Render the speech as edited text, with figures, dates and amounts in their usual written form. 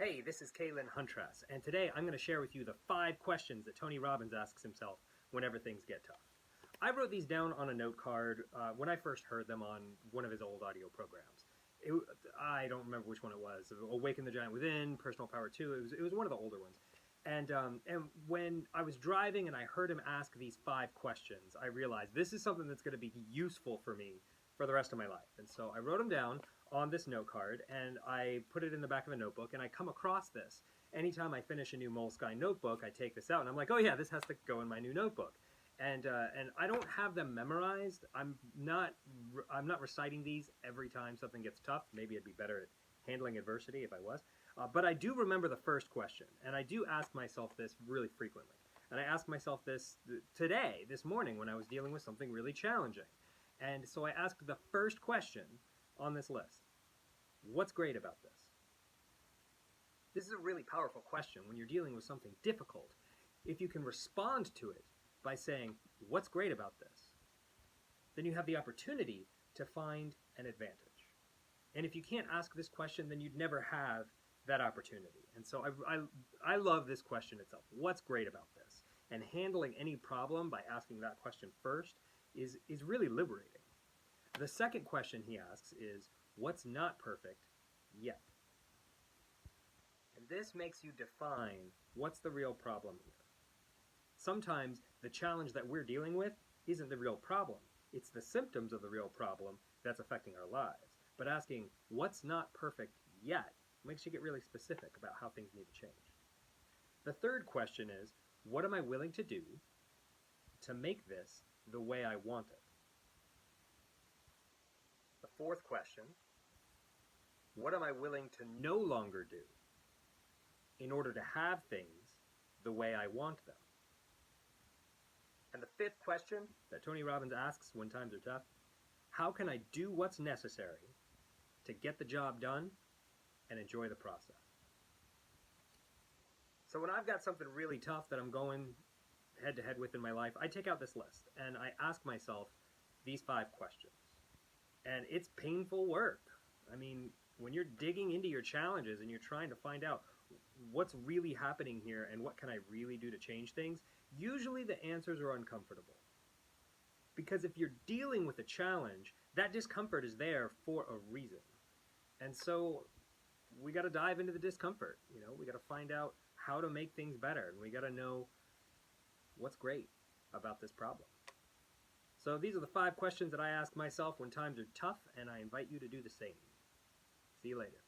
Hey, this is Kaylin Huntress, and today I'm going to share with you the 5 questions that Tony Robbins asks himself whenever things get tough. I wrote these down on a note card when I first heard them on one of his old audio programs. I don't remember which one it was. Awaken the Giant Within, Personal Power 2. It was one of the older ones. And when I was driving and I heard him ask these 5 questions, I realized this is something that's going to be useful for me for the rest of my life. And so I wrote them down on this note card and I put it in the back of a notebook, and I come across this. Anytime I finish a new Moleskine notebook, I take this out and I'm like, oh yeah, this has to go in my new notebook. And I don't have them memorized. I'm not reciting these every time something gets tough. Maybe I'd be better at handling adversity if I was. But I do remember the first question, and I do ask myself this really frequently. And I asked myself this today, this morning, when I was dealing with something really challenging. And so I asked the first question on this list. What's great about this? This is a really powerful question when you're dealing with something difficult. If you can respond to it by saying, what's great about this? Then you have the opportunity to find an advantage. And if you can't ask this question, then you'd never have that opportunity. And so I love this question itself. What's great about this? And handling any problem by asking that question first is really liberating. The second question he asks is, what's not perfect yet? And this makes you define what's the real problem here. Sometimes the challenge that we're dealing with isn't the real problem. It's the symptoms of the real problem that's affecting our lives. But asking what's not perfect yet makes you get really specific about how things need to change. The third question is, what am I willing to do to make this the way I want it? The fourth question, what am I willing to no longer do in order to have things the way I want them? And the fifth question that Tony Robbins asks when times are tough, how can I do what's necessary to get the job done and enjoy the process? So when I've got something really tough that I'm going head to head with in my life, I take out this list and I ask myself these 5 questions. And it's painful work. I mean, when you're digging into your challenges and you're trying to find out what's really happening here and what can I really do to change things, usually the answers are uncomfortable. Because if you're dealing with a challenge, that discomfort is there for a reason. And so we got to dive into the discomfort. We got to find out how to make things better, and we got to know what's great about this problem. So these are the 5 questions that I ask myself when times are tough, and I invite you to do the same. See you later.